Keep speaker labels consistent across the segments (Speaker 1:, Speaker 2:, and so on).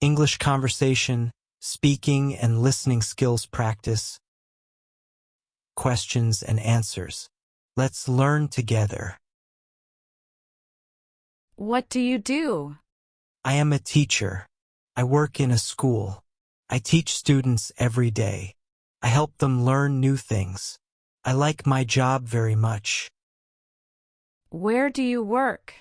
Speaker 1: English conversation, speaking and listening skills practice, questions and answers. Let's learn together.
Speaker 2: What do you do?
Speaker 1: I am a teacher. I work in a school. I teach students every day. I help them learn new things. I like my job very much.
Speaker 2: Where do you work?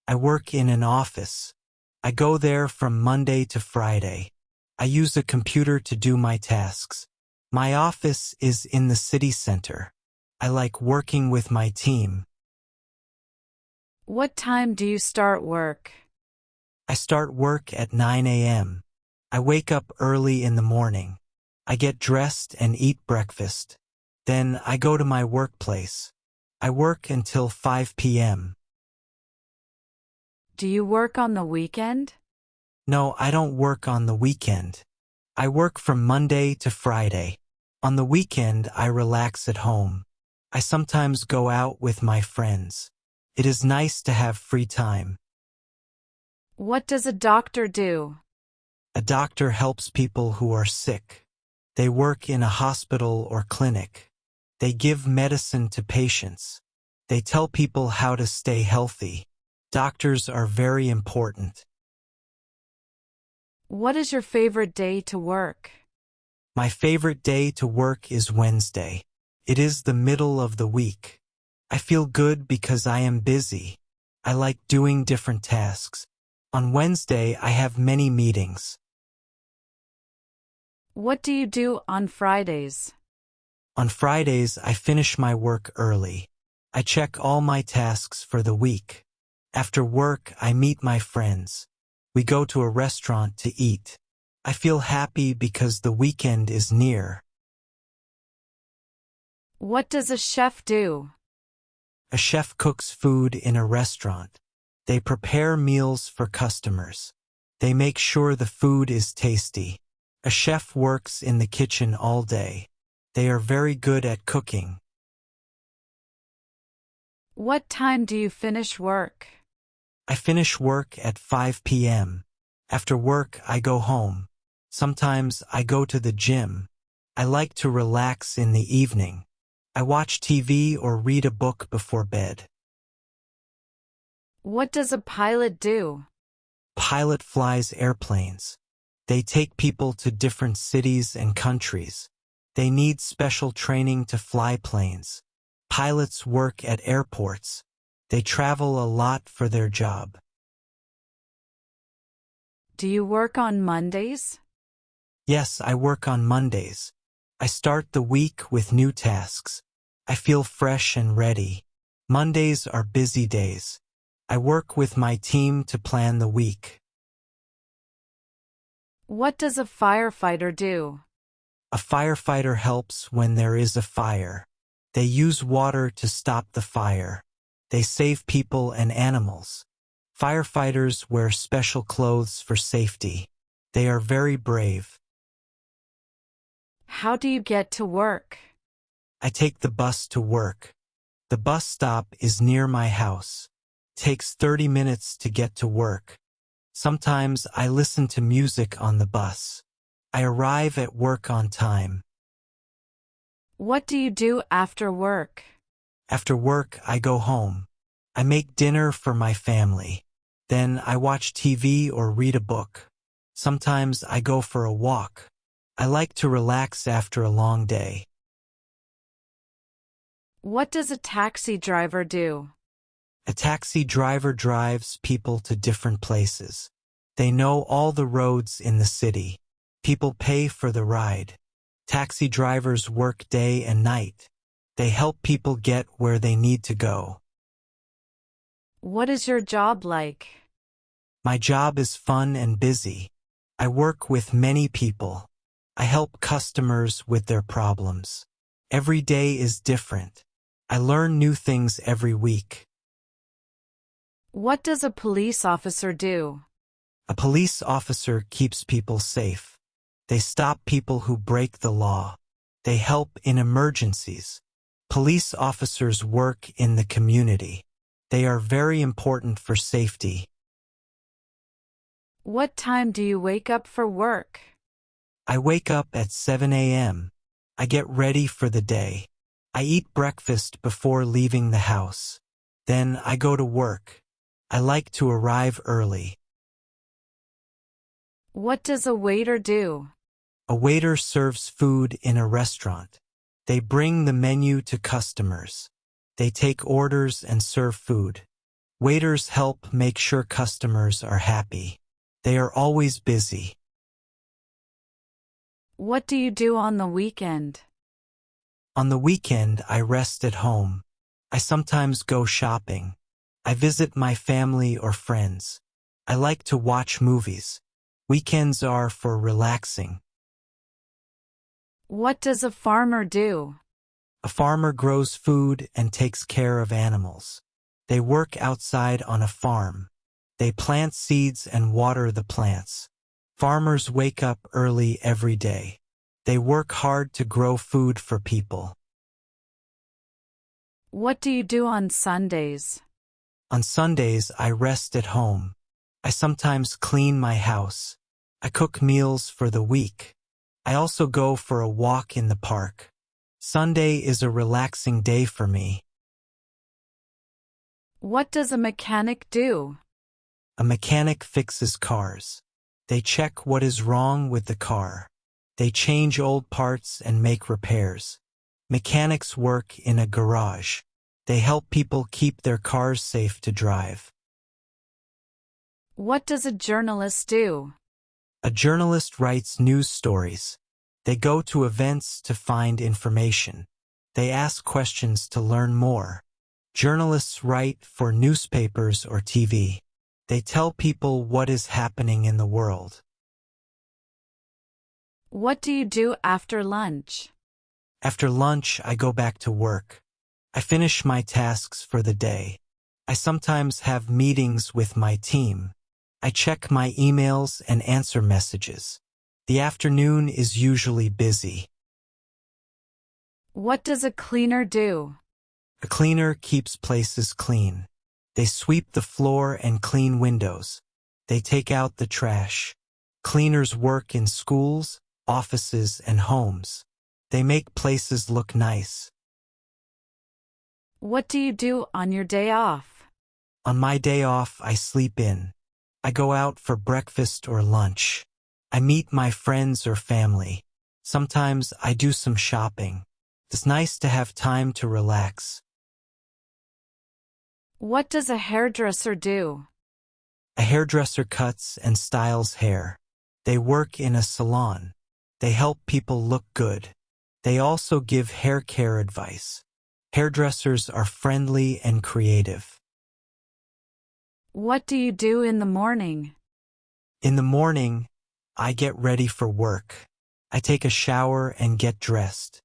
Speaker 1: I work in an office. I go there from Monday to Friday. I use a computer to do my tasks. My office is in the city center. I like working with my team.
Speaker 2: What time do you start work?
Speaker 1: I start work at 9 a.m. I wake up early in the morning. I get dressed and eat breakfast. Then I go to my workplace. I work until 5 p.m.
Speaker 2: Do you work on the weekend?
Speaker 1: No, I don't work on the weekend. I work from Monday to Friday. On the weekend, I relax at home. I sometimes go out with my friends. It is nice to have free time.
Speaker 2: What does a doctor do?
Speaker 1: A doctor helps people who are sick. They work in a hospital or clinic. They give medicine to patients. They tell people how to stay healthy. Doctors are very important.
Speaker 2: What is your favorite day to work?
Speaker 1: My favorite day to work is Wednesday. It is the middle of the week. I feel good because I am busy. I like doing different tasks. On Wednesday, I have many meetings.
Speaker 2: What do you do on Fridays?
Speaker 1: On Fridays, I finish my work early. I check all my tasks for the week. After work, I meet my friends. We go to a restaurant to eat. I feel happy because the weekend is near.
Speaker 2: What does a chef do?
Speaker 1: A chef cooks food in a restaurant. They prepare meals for customers. They make sure the food is tasty. A chef works in the kitchen all day. They are very good at cooking.
Speaker 2: What time do you finish work?
Speaker 1: I finish work at 5 p.m. After work, I go home. Sometimes I go to the gym. I like to relax in the evening. I watch TV or read a book before bed.
Speaker 2: What does a pilot do?
Speaker 1: Pilot flies airplanes. They take people to different cities and countries. They need special training to fly planes. Pilots work at airports. They travel a lot for their job.
Speaker 2: Do you work on Mondays?
Speaker 1: Yes, I work on Mondays. I start the week with new tasks. I feel fresh and ready. Mondays are busy days. I work with my team to plan the week.
Speaker 2: What does a firefighter do?
Speaker 1: A firefighter helps when there is a fire. They use water to stop the fire. They save people and animals. Firefighters wear special clothes for safety. They are very brave.
Speaker 2: How do you get to work?
Speaker 1: I take the bus to work. The bus stop is near my house. It takes 30 minutes to get to work. Sometimes I listen to music on the bus. I arrive at work on time.
Speaker 2: What do you do after work?
Speaker 1: After work, I go home. I make dinner for my family. Then I watch TV or read a book. Sometimes I go for a walk. I like to relax after a long day.
Speaker 2: What does a taxi driver do?
Speaker 1: A taxi driver drives people to different places. They know all the roads in the city. People pay for the ride. Taxi drivers work day and night. They help people get where they need to go.
Speaker 2: What is your job like?
Speaker 1: My job is fun and busy. I work with many people. I help customers with their problems. Every day is different. I learn new things every week.
Speaker 2: What does a police officer do?
Speaker 1: A police officer keeps people safe. They stop people who break the law. They help in emergencies. Police officers work in the community. They are very important for safety.
Speaker 2: What time do you wake up for work?
Speaker 1: I wake up at 7 a.m. I get ready for the day. I eat breakfast before leaving the house. Then I go to work. I like to arrive early.
Speaker 2: What does a waiter do?
Speaker 1: A waiter serves food in a restaurant. They bring the menu to customers. They take orders and serve food. Waiters help make sure customers are happy. They are always busy.
Speaker 2: What do you do on the weekend?
Speaker 1: On the weekend, I rest at home. I sometimes go shopping. I visit my family or friends. I like to watch movies. Weekends are for relaxing.
Speaker 2: What does a farmer do?
Speaker 1: A farmer grows food and takes care of animals. They work outside on a farm. They plant seeds and water the plants. Farmers wake up early every day. They work hard to grow food for people.
Speaker 2: What do you do on Sundays?
Speaker 1: On Sundays, I rest at home. I sometimes clean my house. I cook meals for the week. I also go for a walk in the park. Sunday is a relaxing day for me.
Speaker 2: What does a mechanic do?
Speaker 1: A mechanic fixes cars. They check what is wrong with the car. They change old parts and make repairs. Mechanics work in a garage. They help people keep their cars safe to drive.
Speaker 2: What does a journalist do?
Speaker 1: A journalist writes news stories. They go to events to find information. They ask questions to learn more. Journalists write for newspapers or TV. They tell people what is happening in the world.
Speaker 2: What do you do after lunch?
Speaker 1: After lunch, I go back to work. I finish my tasks for the day. I sometimes have meetings with my team. I check my emails and answer messages. The afternoon is usually busy.
Speaker 2: What does a cleaner do?
Speaker 1: A cleaner keeps places clean. They sweep the floor and clean windows. They take out the trash. Cleaners work in schools, offices, and homes. They make places look nice.
Speaker 2: What do you do on your day off?
Speaker 1: On my day off, I sleep in. I go out for breakfast or lunch. I meet my friends or family. Sometimes I do some shopping. It's nice to have time to relax.
Speaker 2: What does a hairdresser do?
Speaker 1: A hairdresser cuts and styles hair. They work in a salon. They help people look good. They also give hair care advice. Hairdressers are friendly and creative.
Speaker 2: What do you do in the morning?
Speaker 1: In the morning, I get ready for work. I take a shower and get dressed.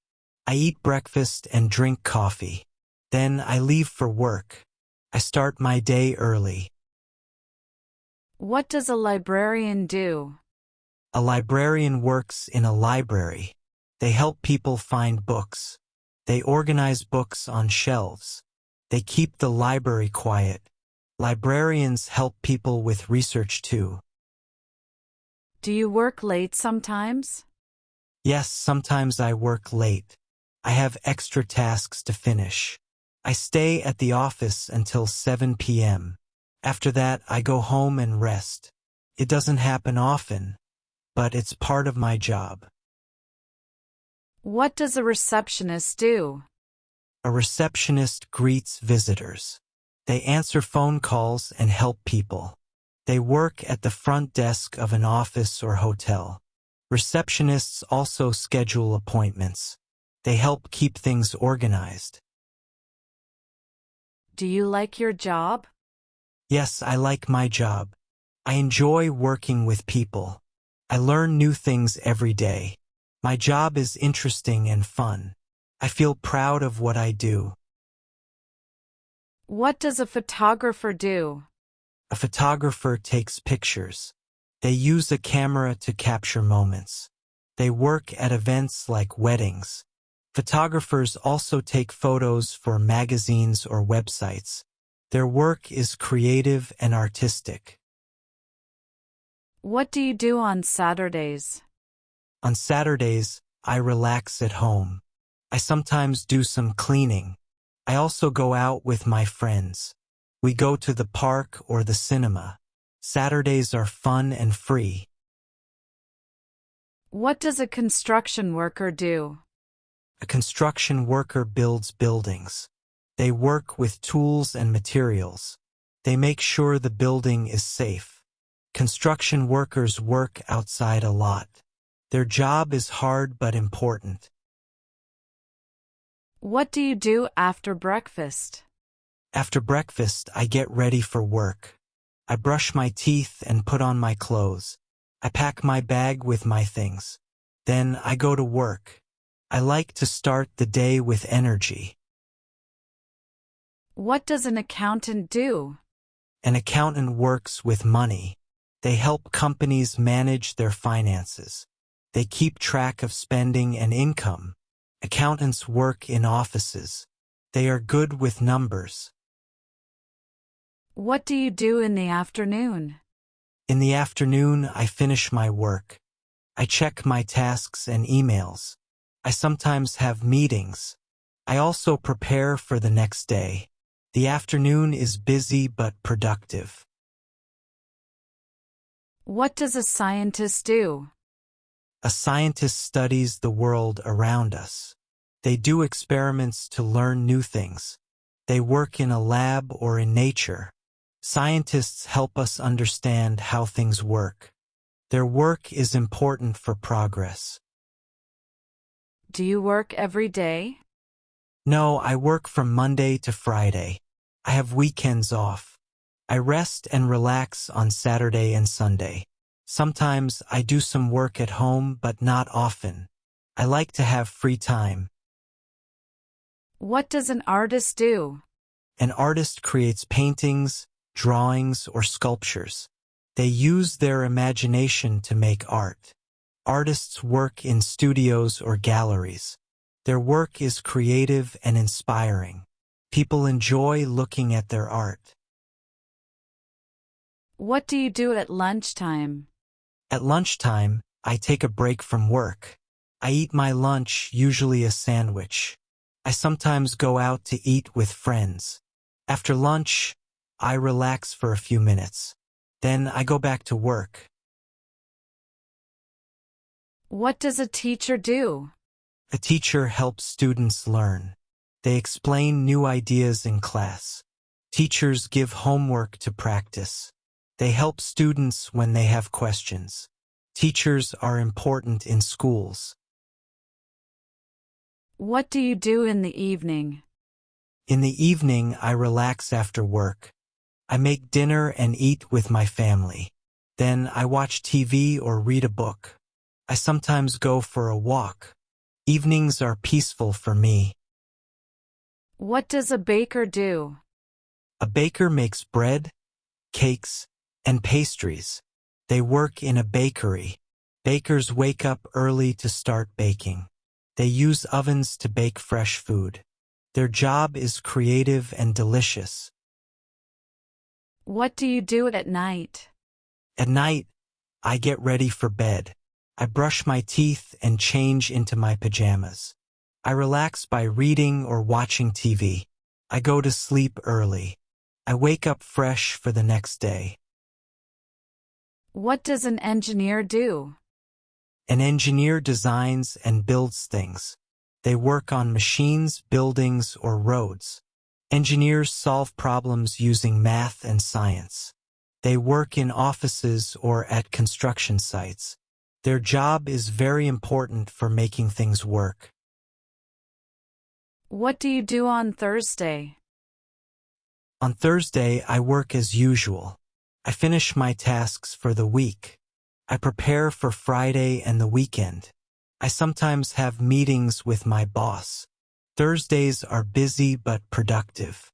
Speaker 1: I eat breakfast and drink coffee. Then I leave for work. I start my day early.
Speaker 2: What does a librarian do?
Speaker 1: A librarian works in a library. They help people find books. They organize books on shelves. They keep the library quiet. Librarians help people with research too.
Speaker 2: Do you work late sometimes?
Speaker 1: Yes, sometimes I work late. I have extra tasks to finish. I stay at the office until 7 p.m. After that, I go home and rest. It doesn't happen often, but it's part of my job.
Speaker 2: What does a receptionist do?
Speaker 1: A receptionist greets visitors. They answer phone calls and help people. They work at the front desk of an office or hotel. Receptionists also schedule appointments. They help keep things organized.
Speaker 2: Do you like your job?
Speaker 1: Yes, I like my job. I enjoy working with people. I learn new things every day. My job is interesting and fun. I feel proud of what I do.
Speaker 2: What does a photographer do?
Speaker 1: A photographer takes pictures. They use a camera to capture moments. They work at events like weddings. Photographers also take photos for magazines or websites. Their work is creative and artistic.
Speaker 2: What do you do on Saturdays?
Speaker 1: On Saturdays, I relax at home. I sometimes do some cleaning. I also go out with my friends. We go to the park or the cinema. Saturdays are fun and free.
Speaker 2: What does a construction worker do?
Speaker 1: A construction worker builds buildings. They work with tools and materials. They make sure the building is safe. Construction workers work outside a lot. Their job is hard but important.
Speaker 2: What do you do after breakfast?
Speaker 1: After breakfast, I get ready for work. I brush my teeth and put on my clothes. I pack my bag with my things. Then I go to work. I like to start the day with energy.
Speaker 2: What does an accountant do?
Speaker 1: An accountant works with money. They help companies manage their finances. They keep track of spending and income. Accountants work in offices. They are good with numbers.
Speaker 2: What do you do in the afternoon?
Speaker 1: In the afternoon, I finish my work. I check my tasks and emails. I sometimes have meetings. I also prepare for the next day. The afternoon is busy but productive.
Speaker 2: What does a scientist do?
Speaker 1: A scientist studies the world around us. They do experiments to learn new things. They work in a lab or in nature. Scientists help us understand how things work. Their work is important for progress.
Speaker 2: Do you work every day?
Speaker 1: No, I work from Monday to Friday. I have weekends off. I rest and relax on Saturday and Sunday. Sometimes I do some work at home, but not often. I like to have free time.
Speaker 2: What does an artist do?
Speaker 1: An artist creates paintings, drawings, or sculptures. They use their imagination to make art. Artists work in studios or galleries. Their work is creative and inspiring. People enjoy looking at their art.
Speaker 2: What do you do at lunchtime?
Speaker 1: At lunchtime, I take a break from work. I eat my lunch, usually a sandwich. I sometimes go out to eat with friends. After lunch, I relax for a few minutes. Then I go back to work.
Speaker 2: What does a teacher do?
Speaker 1: A teacher helps students learn. They explain new ideas in class. Teachers give homework to practice. They help students when they have questions. Teachers are important in schools.
Speaker 2: What do you do in the evening?
Speaker 1: In the evening, I relax after work. I make dinner and eat with my family. Then I watch TV or read a book. I sometimes go for a walk. Evenings are peaceful for me.
Speaker 2: What does a baker do?
Speaker 1: A baker makes bread, cakes, and pastries. They work in a bakery. Bakers wake up early to start baking. They use ovens to bake fresh food. Their job is creative and delicious.
Speaker 2: What do you do at night?
Speaker 1: At night, I get ready for bed. I brush my teeth and change into my pajamas. I relax by reading or watching TV. I go to sleep early. I wake up fresh for the next day.
Speaker 2: What does an engineer do?
Speaker 1: An engineer designs and builds things. They work on machines, buildings, or roads. Engineers solve problems using math and science. They work in offices or at construction sites. Their job is very important for making things work.
Speaker 2: What do you do on Thursday?
Speaker 1: On Thursday, I work as usual. I finish my tasks for the week. I prepare for Friday and the weekend. I sometimes have meetings with my boss. Thursdays are busy but productive.